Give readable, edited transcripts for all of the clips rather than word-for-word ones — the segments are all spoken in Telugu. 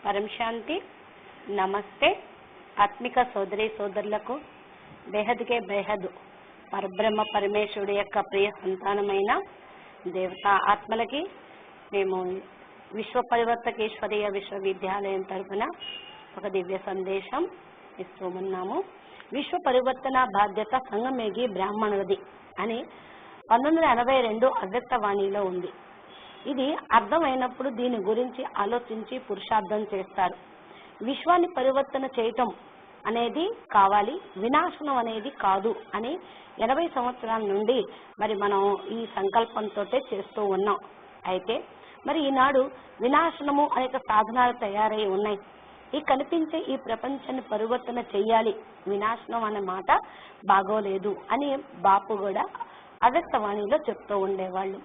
పరం శాంతి. నమస్తే. ఆత్మిక సోదరి సోదరులకు బేహద్కే బేహద్ పరబ్రహ్మ పరమేశ్వరుడి యొక్క ప్రియ సంతానమైన దేవతా ఆత్మలకి మేము విశ్వ పరివర్తకేశ్వరీయ విశ్వవిద్యాలయం తరఫున ఒక దివ్య సందేశం ఇస్తూ ఉన్నాము. విశ్వ పరివర్తన బాధ్యత సంగమేగి బ్రాహ్మణుడిది అని 1982 అవ్యక్తవాణిలో ఉంది. ఇది అర్థమైనప్పుడు దీని గురించి ఆలోచించి పురుషార్థం చేస్తారు. విశ్వాన్ని పరివర్తన చేయటం అనేది కావాలి, వినాశనం అనేది కాదు అని 80 సంవత్సరాల నుండి మరి మనం ఈ సంకల్పంతో చేస్తూ ఉన్నాం. అయితే మరి ఈనాడు వినాశనము అనేక సాధనాలు తయారై ఉన్నాయి. ఈ కనిపించే ఈ ప్రపంచాన్ని పరివర్తన చెయ్యాలి, వినాశనం అనే మాట బాగోలేదు అని బాపు కూడా అవ్యక్తవాణిలో చెప్తూ ఉండేవాళ్ళు.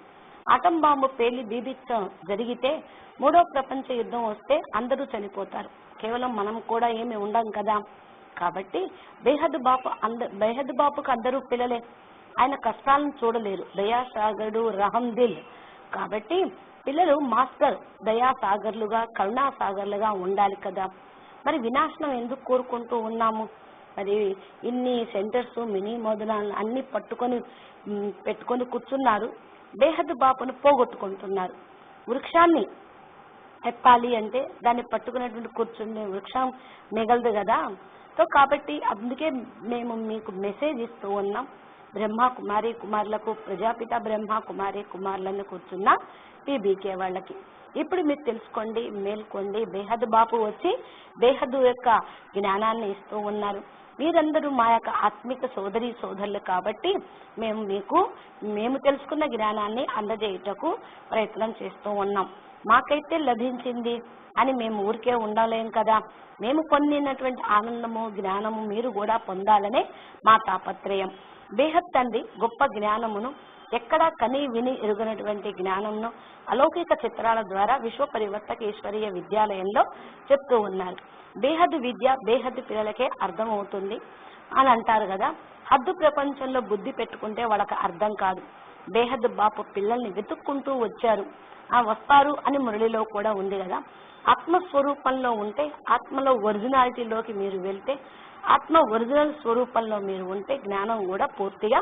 ఆటం బాంబు పేలి బీభత్సం జరిగితే 3వ ప్రపంచ యుద్ధం వస్తే అందరూ చనిపోతారు, కేవలం మనం కూడా ఏమి ఉండం కదా. కాబట్టి బేహద్ బాపుకు అందరూ పిల్లలే, ఆయన కష్టాలను చూడలేరు, దయాసాగరుడు రహం దిల్. కాబట్టి పిల్లలు మాస్టర్ దయాసాగర్లుగా కరుణాసాగర్లుగా ఉండాలి కదా. మరి వినాశనం ఎందుకు కోరుకుంటూ ఉన్నాము? మరి ఇన్ని సెంటర్స్ మినీ మొదలు అన్ని పెట్టుకొని కూర్చున్నారు, బేహద్ బాపును పోగొట్టుకుంటున్నారు. వృక్షాన్ని ఎత్తాలి అంటే దాన్ని పట్టుకునేటువంటి కూర్చునే వృక్షం మిగలదు కదా. సో కాబట్టి అందుకే మేము మీకు మెసేజ్ ఇస్తూ ఉన్నాం. బ్రహ్మ కుమారి కుమారులకు, ప్రజాపిత బ్రహ్మ కుమారి కుమారులను కూర్చున్న పీబీకే వాళ్ళకి ఇప్పుడు మీరు తెలుసుకోండి, మేల్కోండి. బేహద్ బాపు వచ్చి బేహద్ యొక్క జ్ఞానాన్ని ఇస్తూ ఉన్నారు. మీరందరూ మా యొక్క ఆత్మిక సోదరి సోదరులు కాబట్టి మేము తెలుసుకున్న జ్ఞానాన్ని అందజేయుటకు ప్రయత్నం చేస్తూ ఉన్నాం. మాకైతే లభించింది అని మేము ఊరికే ఉండలేం కదా. మేము పొందినటువంటి ఆనందము జ్ఞానము మీరు కూడా పొందాలనే మా తాపత్రయం. బేహద్ తండ్రి గొప్ప జ్ఞానమును, ఎక్కడా కని విని ఎరుగనటువంటి జ్ఞానమును అలౌకిక చిత్రాల ద్వారా విశ్వ పరివర్తకేశ్వరీయ విద్యాలయంలో చెప్తూ ఉన్నారు. బేహద్ విద్య బేహద్ పిల్లలకే అర్థమవుతుంది అని అంటారు కదా. హద్దు ప్రపంచంలో బుద్ధి పెట్టుకుంటే వాళ్ళకి అర్థం కాదు. బేహద్ బాపు పిల్లల్ని వెతుక్కుంటూ వచ్చారు, వస్తారు అని మురళిలో కూడా ఉంది కదా. ఆత్మస్వరూపంలో ఉంటే, ఆత్మలో ఒరిజినాలిటీలోకి మీరు వెళ్తే, ఆత్మ ఒరిజినల్ స్వరూపంలో మీరు ఉంటే జ్ఞానం కూడా పూర్తిగా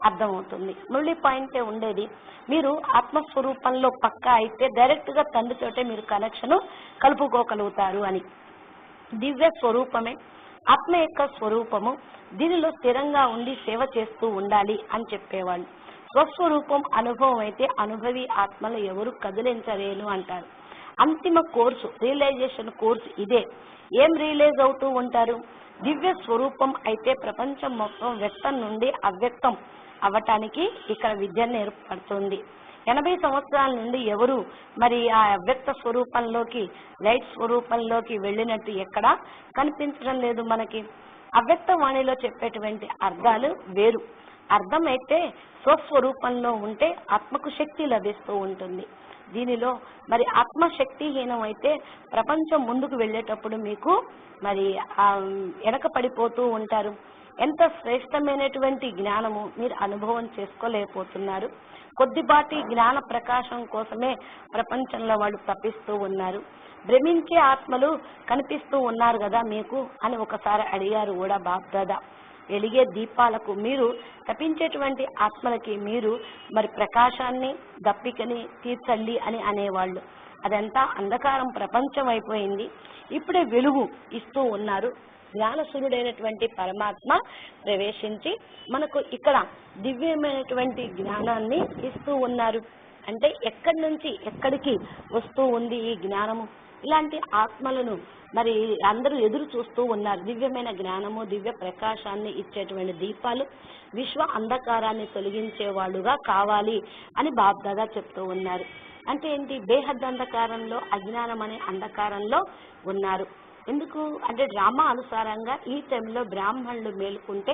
అర్థమవుతుంది. మురళి పాయింటే ఉండేది, మీరు ఆత్మస్వరూపంలో పక్కా అయితే డైరెక్ట్ గా తండ్రితోటే మీరు కనెక్షన్ కలుపుకోగలుగుతారు అని. దివ్య స్వరూపమే ఆత్మ యొక్క స్వరూపము, దీనిలో స్థిరంగా ఉండి సేవ చేస్తూ ఉండాలి అని చెప్పేవాళ్ళు. స్వస్వరూపం అనుభవం అయితే అనుభవి ఆత్మలు ఎవరు కదిలించలేను అంటారు. అంతిమ కోర్సు, రియలైజేషన్ కోర్సు ఇదే. ఏం రియలైజ్ అవుతూ ఉంటారు? దివ్య స్వరూపం అయితే ప్రపంచం మొత్తం వ్యక్తం నుండి అవ్యక్తం అవ్వటానికి ఇక్కడ విద్యను ఏర్పడుతుంది. 80 సంవత్సరాల నుండి ఎవరు మరి ఆ అవ్యక్త స్వరూపంలోకి, లైట్ స్వరూపంలోకి వెళ్ళినట్టు ఎక్కడా కనిపించడం లేదు మనకి. అవ్యక్త వాణిలో చెప్పేటువంటి అర్థాలు వేరు. అర్థం అయితే స్వస్వరూపంలో ఉంటే ఆత్మకు శక్తి లభిస్తూ ఉంటుంది. దీనిలో మరి ఆత్మశక్తిహీనం అయితే ప్రపంచం ముందుకు వెళ్ళేటప్పుడు మీకు మరి వెనక పడిపోతూ ఉంటారు. ఎంత శ్రేష్టమైనటువంటి జ్ఞానము మీరు అనుభవం చేసుకోలేకపోతున్నారు. కొద్దిపాటి జ్ఞాన ప్రకాశం కోసమే ప్రపంచంలో వాళ్ళు తప్పిస్తూ ఉన్నారు. భ్రమించే ఆత్మలు కనిపిస్తూ ఉన్నారు కదా మీకు అని ఒకసారి అడిగారు కూడా బాప్దాదా. వెలిగే దీపాలకు మీరు తప్పించేటువంటి ఆత్మలకి మీరు మరి ప్రకాశాన్ని దప్పికని తీర్చండి అని అనేవాళ్ళు. అదంతా అంధకారం ప్రపంచం అయిపోయింది. ఇప్పుడే వెలుగు ఇస్తూ ఉన్నారు. జ్ఞానసురుడైనటువంటి పరమాత్మ ప్రవేశించి మనకు ఇక్కడ దివ్యమైనటువంటి జ్ఞానాన్ని ఇస్తూ ఉన్నారు. అంటే ఎక్కడి నుంచి ఎక్కడికి వస్తూ ఉంది ఈ జ్ఞానము? ఇలాంటి ఆత్మలను మరి అందరూ ఎదురు చూస్తూ ఉన్నారు. దివ్యమైన జ్ఞానము, దివ్య ప్రకాశాన్ని ఇచ్చేటువంటి దీపాలు విశ్వ అంధకారాన్ని తొలగించే వాళ్ళుగా కావాలి అని బాప్దాదా చెప్తూ ఉన్నారు. అంటే ఏంటి? బేహద్ అంధకారంలో, అజ్ఞానం అనే అంధకారంలో ఉన్నారు. ఎందుకు అంటే డ్రామా అనుసారంగా ఈ టైంలో బ్రాహ్మణులు మేలుకుంటే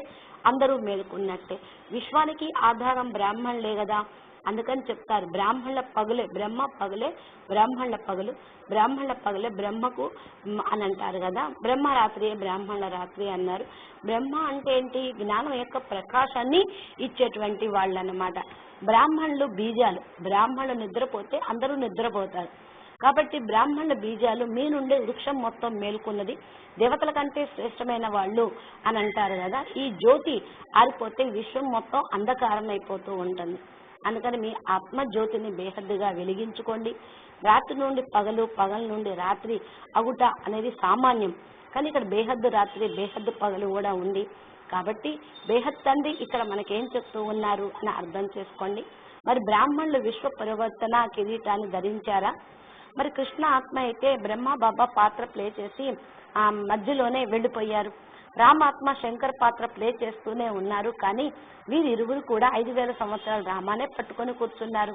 అందరూ మేలుకున్నట్టే. విశ్వానికి ఆధారం బ్రాహ్మణులే కదా. అందుకని చెప్తారు బ్రాహ్మణుల పగులే బ్రహ్మ, పగులే బ్రాహ్మణుల పగులు, బ్రాహ్మణుల పగులే బ్రహ్మకు అని అంటారు కదా. బ్రహ్మ రాత్రి, బ్రాహ్మణుల రాత్రి అన్నారు. బ్రహ్మ అంటే ఏంటి? జ్ఞానం యొక్క ప్రకాశాన్ని ఇచ్చేటువంటి వాళ్ళు అన్నమాట. బ్రాహ్మణులు బీజాలు. బ్రాహ్మణులు నిద్రపోతే అందరూ నిద్రపోతారు. కాబట్టి బ్రాహ్మణుల బీజాలు మీ నుండి వృక్షం మొత్తం మేలుకున్నది, దేవతల కంటే శ్రేష్టమైన వాళ్ళు అని అంటారు కదా. ఈ జ్యోతి ఆరిపోతే విశ్వం మొత్తం అంధకారం అయిపోతూ ఉంటుంది. అందుకని మీ ఆత్మ జ్యోతిని బేహద్దుగా వెలిగించుకోండి. రాత్రి నుండి పగలు, పగల నుండి రాత్రి అగుట అనేది సామాన్యం, కానీ ఇక్కడ బేహద్దు రాత్రి బేహద్దు పగలు కూడా ఉంది. కాబట్టి బేహద్ తండ్రి ఇక్కడ మనకేం చెప్తూ ఉన్నారు అని అర్థం చేసుకోండి. మరి బ్రాహ్మణులు విశ్వ పరివర్తన కిరీటాన్ని ధరించారా? మరి కృష్ణ ఆత్మ అయితే బ్రహ్మ బాబా పాత్ర ప్లే చేసి ఆ మధ్యలోనే వెళ్ళిపోయారు. రామాత్మ శంకర్ పాత్ర ప్లే చేస్తూనే ఉన్నారు. కానీ వీరిరువురు కూడా 5000 సంవత్సరాల రామానే పట్టుకొని కూర్చున్నారు.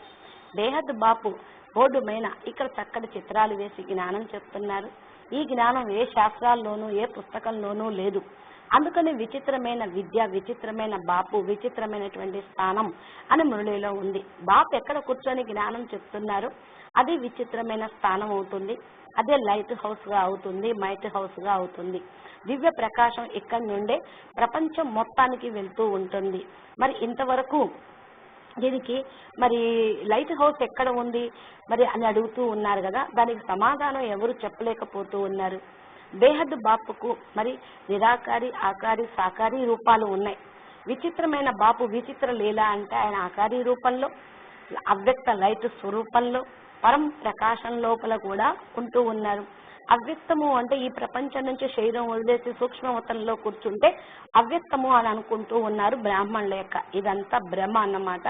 బేహద్ బాపు బోర్డు పైన ఇక్కడ చక్కటి చిత్రాలు వేసి జ్ఞానం చెప్తున్నారు. ఈ జ్ఞానం ఏ శాస్త్రాల్లోనూ ఏ పుస్తకంలోనూ లేదు. అందుకని విచిత్రమైన విద్య, విచిత్రమైన బాపు, విచిత్రమైనటువంటి స్థానం అని మురళిలో ఉంది. బాపు ఎక్కడ కూర్చొని జ్ఞానం చెప్తున్నారు అది విచిత్రమైన స్థానం అవుతుంది. అదే లైట్ హౌస్ గా అవుతుంది, మైట్ హౌస్ గా అవుతుంది. దివ్య ప్రకాశం ఇక్కడి నుండే ప్రపంచం మొత్తానికి వెళ్తూ ఉంటుంది. మరి ఇంతవరకు దీనికి మరి లైట్ హౌస్ ఎక్కడ ఉంది మరి అని అడుగుతూ ఉన్నారు కదా, దానికి సమాధానం ఎవరు చెప్పలేకపోతూ ఉన్నారు. బేహద్ బాపుకు మరి నిరాకారి, ఆకారి, సాకారి రూపాలు ఉన్నాయి. విచిత్రమైన బాపు విచిత్ర లీల అంటే ఆయన ఆకారి రూపంలో, అవ్యక్త లైట్ స్వరూపంలో, పరం ప్రకాశం లోపల కూడా ఉంటూ ఉన్నారు. అవ్యక్తము అంటే ఈ ప్రపంచం నుంచి శరీరం వదిలేసి సూక్ష్మవతంలో కూర్చుంటే అవ్యక్తము అని అనుకుంటూ ఉన్నారు బ్రాహ్మణుల యొక్క. ఇదంతా భ్రమ అన్నమాట.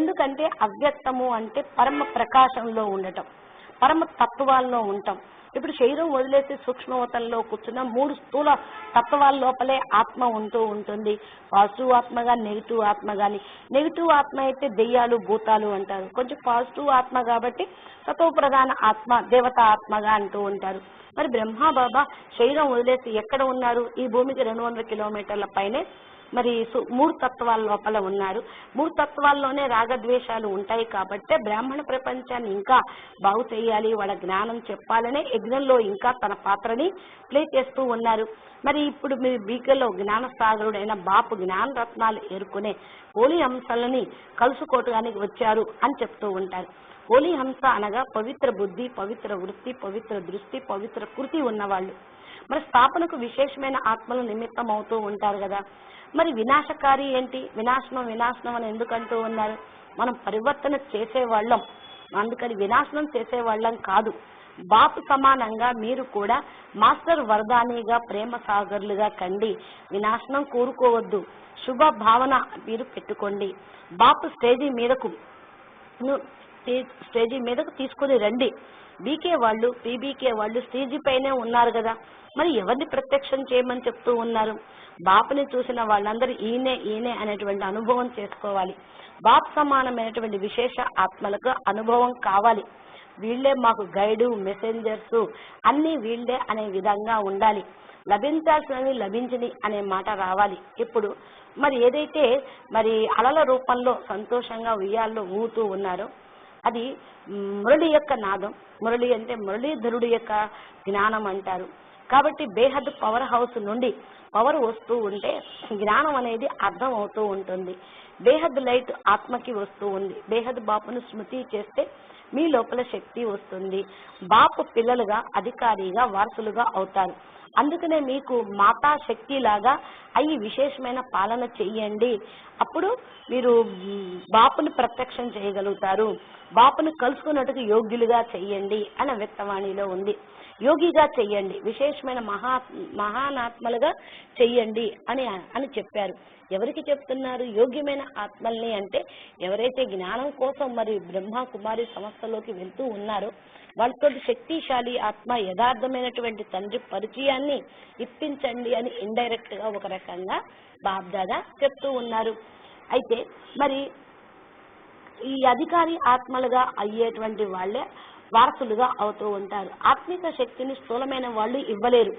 ఎందుకంటే అవ్యక్తము అంటే పరమ ప్రకాశంలో ఉండటం, పరమ తత్వాల్లో ఉండటం. ఇప్పుడు శరీరం వదిలేసి సూక్ష్మవతంలో కూర్చున్న 3 స్థూల తత్వాల లోపలే ఆత్మ ఉంటూ ఉంటుంది. పాజిటివ్ ఆత్మ గాని, నెగిటివ్ ఆత్మ గాని. నెగిటివ్ ఆత్మ అయితే దెయ్యాలు, భూతాలు అంటారు. కొంచెం పాజిటివ్ ఆత్మ కాబట్టి సతో ప్రధాన ఆత్మ, దేవత ఆత్మగా అంటూ ఉంటారు. మరి బ్రహ్మ బాబా శరీరం వదిలేసి ఎక్కడ ఉన్నారు? ఈ భూమికి 200 కిలోమీటర్ల పైనే మరి 3 తత్వాల లోపల ఉన్నారు. 3 తత్వాల్లోనే రాగద్వేషాలు ఉంటాయి. కాబట్టి బ్రాహ్మణ ప్రపంచాన్ని ఇంకా బాగు చేయాలి, వాళ్ళ జ్ఞానం చెప్పాలనే యజ్ఞంలో ఇంకా తన పాత్రని ప్లే చేస్తూ ఉన్నారు. మరి ఇప్పుడు మీ బీకలో జ్ఞాన సాగరుడైన బాపు జ్ఞాన రత్నాలు ఏరుకునే హోలీ హంసలని కలుసుకోవటానికి వచ్చారు అని చెప్తూ ఉంటారు. హోలీ హంస అనగా పవిత్ర బుద్ధి, పవిత్ర వృత్తి, పవిత్ర దృష్టి, పవిత్ర కృతి ఉన్నవాళ్ళు. మరి స్థాపనకు విశేషమైన ఆత్మలు నిమిత్తం అవుతూ ఉంటారు కదా. మరి వినాశకారి ఏంటి? వినాశనం వినాశనం అని ఎందుకంటూ ఉన్నారు? మనం పరివర్తన చేసేవాళ్ళం, అందుకని వినాశనం చేసేవాళ్ళం కాదు. బాపు సమానంగా మీరు కూడా మాస్టర్ వరదానిగా, ప్రేమ సాగర్లుగా కండి. వినాశనం కోరుకోవద్దు, శుభ భావన మీరు పెట్టుకోండి. బాపు స్టేజీ మీదకు తీసుకుని రండి. బీకే వాళ్ళు, పీబీకే వాళ్ళు స్టేజీ పైనే ఉన్నారు కదా, మరి ఎవరిని ప్రత్యక్షం చేయమని చెప్తూ ఉన్నారు? బాపుని చూసిన వాళ్ళందరూ ఈయనే అనేటువంటి అనుభవం చేసుకోవాలి. బాపు సమానమైనటువంటి విశేష ఆత్మలకు అనుభవం కావాలి. వీళ్లే మాకు గైడు, మెసెంజర్స్ అన్ని వీళ్లే అనే విధంగా ఉండాలి. లభించాల్సినవి లభించని అనే మాట రావాలి. ఇప్పుడు మరి ఏదైతే మరి అలల రూపంలో సంతోషంగా ఉయ్యాల్లో ఊగుతూ ఉన్నారో అది మురళి యొక్క నాదం. మురళి అంటే మురళీధరుడు యొక్క జ్ఞానం అంటారు. కాబట్టి బేహద్ పవర్ హౌస్ నుండి పవర్ వస్తూ ఉంటే జ్ఞానం అనేది అర్థం అవుతూ ఉంటుంది. బేహద్ లైట్ ఆత్మకి వస్తూ ఉంది. బేహద్ బాపును స్మృతి చేస్తే మీ లోపల శక్తి వస్తుంది. బాపు పిల్లలుగా, అధికారిగా, వారసులుగా అవుతారు. అందుకనే మీకు మాతా శక్తి లాగా అయ్యి విశేషమైన పాలన చెయ్యండి. అప్పుడు మీరు బాపుని ప్రత్యక్షం చేయగలుగుతారు. బాపుని కలుసుకున్నట్టుగా యోగ్యులుగా చెయ్యండి అని వ్యక్తవాణిలో ఉంది. యోగిగా చెయ్యండి, విశేషమైన మహానాత్మలుగా చెయ్యండి అని చెప్పారు. ఎవరికి చెప్తున్నారు యోగ్యమైన ఆత్మల్ని అంటే ఎవరైతే జ్ఞానం కోసం మరి బ్రహ్మ కుమారి సంస్థలోకి వెళ్తూ ఉన్నారో వాళ్ళతో శక్తిశాలి ఆత్మ, యథార్థమైనటువంటి తండ్రి పరిచయాన్ని ఇప్పించండి అని ఇండైరెక్ట్ గా ఒక రకంగా బాబ్దాదా చెప్తూ ఉన్నారు. అయితే మరి ఈ అధికారి ఆత్మలుగా అయ్యేటువంటి వాళ్ళే వారసులుగా అవుతూ ఉంటారు. ఆత్మిక శక్తిని స్థూలమైన వాళ్ళు ఇవ్వలేరు.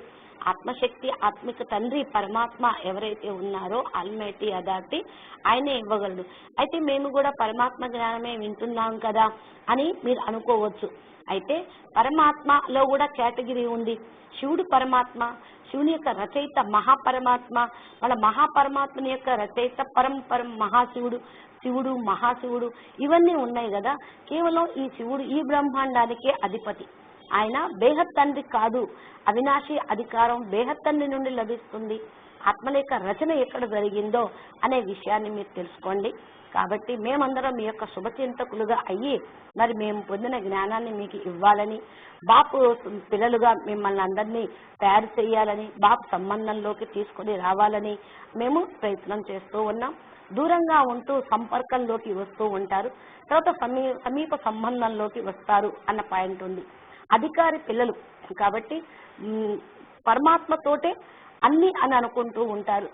ఆత్మశక్తి, ఆత్మిక తండ్రి పరమాత్మ ఎవరైతే ఉన్నారో ఆల్మైటీ అథారిటీ ఆయనే ఇవ్వగలడు. అయితే మేము కూడా పరమాత్మ జ్ఞానమే వింటున్నాం కదా అని మీరు అనుకోవచ్చు. అయితే పరమాత్మలో కూడా కేటగిరీ ఉంది. శివుడు పరమాత్మ, శివుని యొక్క రచయిత మహాపరమాత్మ, వాళ్ళ మహాపరమాత్మని యొక్క రచయిత పరం మహాశివుడు. శివుడు, మహాశివుడు ఇవన్నీ ఉన్నాయి కదా. కేవలం ఈ శివుడు ఈ బ్రహ్మాండానికే అధిపతి. ఆయన బేహత్ తండ్రి కాదు. అవినాశి అధికారం బేహత్ తండ్రి నుండి లభిస్తుంది. ఆత్మలేఖ రచన ఎక్కడ జరిగిందో అనే విషయాన్ని మీరు తెలుసుకోండి. కాబట్టి మేమందరం మీ యొక్క శుభచింతకులుగా అయ్యి మరి మేము పొందిన జ్ఞానాన్ని మీకు ఇవ్వాలని, బాపు పిల్లలుగా మిమ్మల్ని అందరినీ తయారు చేయాలని, బాపు సంబంధంలోకి తీసుకొని రావాలని మేము ప్రయత్నం చేస్తూ ఉన్నాం. దూరంగా ఉంటూ సంపర్కంలోకి వస్తూ ఉంటారు, తర్వాత సమీప సంబంధంలోకి వస్తారు అన్న పాయింట్ ఉంది. అధికారి పిల్లలు కాబట్టి పరమాత్మతోటే అన్ని అని అనుకుంటూ ఉంటారు.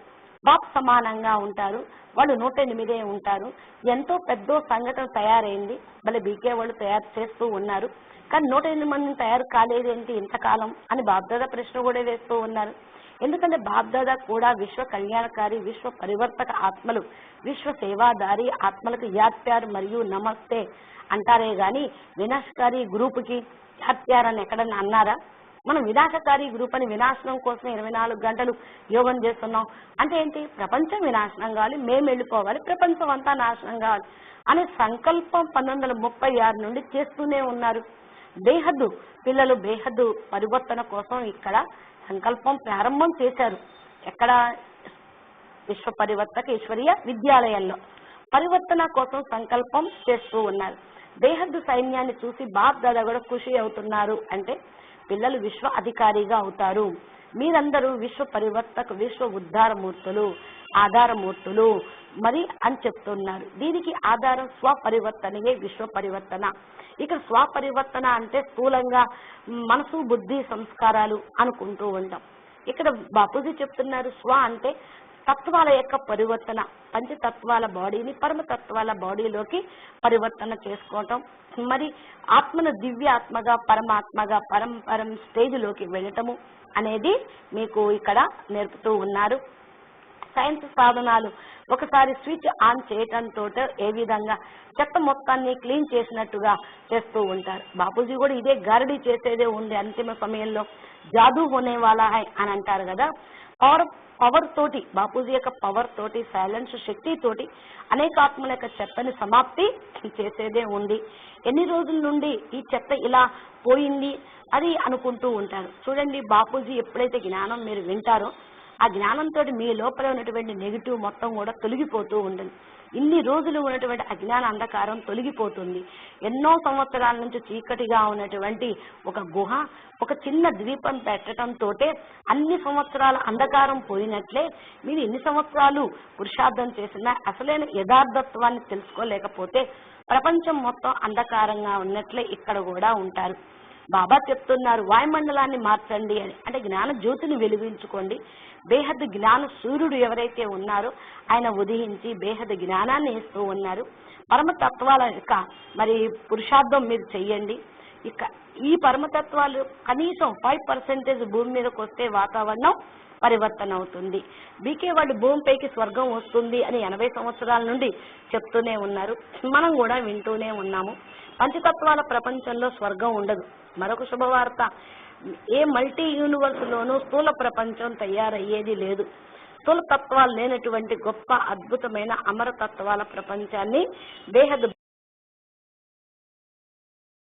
బాప్ సమానంగా ఉంటారు. వాళ్ళు 108 ఉంటారు. ఎంతో పెద్ద సంఘటన తయారైంది. మళ్ళీ బీకే వాళ్ళు తయారు చేస్తూ ఉన్నారు. కానీ 108 మందిని తయారు కాలేదేంటి ఇంతకాలం అని బాబ్దాదా ప్రశ్న కూడా వేస్తూ ఉన్నారు. ఎందుకంటే బాబ్దాదా కూడా విశ్వ కళ్యాణకారి, విశ్వ పరివర్తక ఆత్మలు, విశ్వ సేవాదారి ఆత్మలకు యాత్యారు మరియు నమస్తే అంటారే గాని వినాశకారి గ్రూపుకి యాత్యారు అని ఎక్కడన్నా అన్నారా? మనం వినాశకారి గ్రూప్ అని వినాశనం కోసం 24 గంటలు యోగం చేస్తున్నాం అంటే ఏంటి? ప్రపంచం వినాశనం కావాలి, మేము వెళ్ళిపోవాలి, ప్రపంచం అంతా నాశనం కావాలి అనే సంకల్పం 1936 నుండి చేస్తూనే ఉన్నారు. బేహద్దు పిల్లలు బేహద్దు పరివర్తన కోసం ఇక్కడ సంకల్పం ప్రారంభం చేశారు. ఎక్కడ? విశ్వ పరివర్తక ఈశ్వరీయ విద్యాలయాల్లో పరివర్తన కోసం సంకల్పం చేస్తూ ఉన్నారు. బేహద్దు సైన్యాన్ని చూసి బాప్ దాదా కూడా ఖుషి అవుతున్నారు. అంటే పిల్లలు విశ్వ అధికారిగా అవుతారు. మీరందరూ విశ్వ పరివర్తక, విశ్వ ఉద్ధారమూర్తులు, ఆధారమూర్తులు మరి అని చెప్తున్నారు. దీనికి ఆధారం స్వపరివర్తనయే విశ్వ పరివర్తన. ఇక్కడ స్వపరివర్తన అంటే స్థూలంగా మనసు, బుద్ధి, సంస్కారాలు అనుకుంటూ ఉంటాం. ఇక్కడ బాపూజీ చెప్తున్నారు స్వ అంటే తత్వాల యొక్క పరివర్తన, పంచతత్వాల బాడీని పరమతత్వాల బాడీలోకి పరివర్తన చేసుకోవటం, మరి ఆత్మను దివ్య ఆత్మగా, పరమాత్మగా, పరం స్టేజ్లోకి వెళ్ళటము అనేది మీకు ఇక్కడ నేర్పుతూ ఉన్నారు. సైన్స్ సాధనాలు ఒకసారి స్విచ్ ఆన్ చేయటంతో ఏ విధంగా చెత్త మొత్తాన్ని క్లీన్ చేసినట్టుగా చేస్తూ ఉంటారు. బాపూజీ కూడా ఇదే గారడీ చేసేదే ఉంది. అంతిమ సమయంలో జాదూ హోనే వాలా హై అని అంటారు కదా. పవర్ తోటి, బాపూజీ యొక్క పవర్ తోటి, సైలెన్స్ శక్తి తోటి అనేక ఆత్మల యొక్క చెత్తని సమాప్తి చేసేదే ఉంది. ఎన్ని రోజుల నుండి ఈ చెత్త ఇలా పోయింది అది అనుకుంటూ ఉంటారు. చూడండి, బాపూజీ ఎప్పుడైతే జ్ఞానం మీరు వింటారో ఆ జ్ఞానంతో మీ లోపల ఉన్నటువంటి నెగిటివ్ మొత్తం కూడా తొలగిపోతూ ఉంటుంది. ఇన్ని రోజులు ఉన్నటువంటి అజ్ఞాన అంధకారం తొలగిపోతుంది. ఎన్నో సంవత్సరాల నుంచి చీకటిగా ఉన్నటువంటి ఒక గుహ, ఒక చిన్న ద్వీపం పెట్టడంతో అన్ని సంవత్సరాల అంధకారం పోయినట్లే మీరు ఎన్ని సంవత్సరాలు పురుషార్థం చేసినా అసలైన యథార్థత్వాన్ని తెలుసుకోలేకపోతే ప్రపంచం మొత్తం అంధకారంగా ఉన్నట్లే ఇక్కడ కూడా ఉంటారు. బాబా చెప్తున్నారు వాయుమండలాన్ని మార్చండి అని. అంటే జ్ఞాన జ్యోతిని వెలిగించుకోండి. బేహద్ జ్ఞాన సూర్యుడు ఎవరైతే ఉన్నారో ఆయన ఉదయించి బేహద్ జ్ఞానాన్ని ఇస్తూ ఉన్నారు. పరమతత్వాల యొక్క మరి పురుషార్థం మీరు చెయ్యండి. ఇక ఈ పరమతత్వాలు కనీసం 5% భూమి మీదకి వస్తే వాతావరణం పరివర్తన అవుతుంది. బీకే వాళ్ళు భూమిపైకి స్వర్గం వస్తుంది అని 80 సంవత్సరాల నుండి చెప్తూనే ఉన్నారు. మనం కూడా వింటూనే ఉన్నాము. పంచతత్వాల ప్రపంచంలో స్వర్గం ఉండదు. మరొక శుభవార్త, ఏ మల్టీ యూనివర్స్ లోనూ స్థూల ప్రపంచం తయారయ్యేది లేదు. స్థూల తత్వాలు లేనటువంటి గొప్ప అద్భుతమైన అమరతత్వాల ప్రపంచాన్ని బేహద్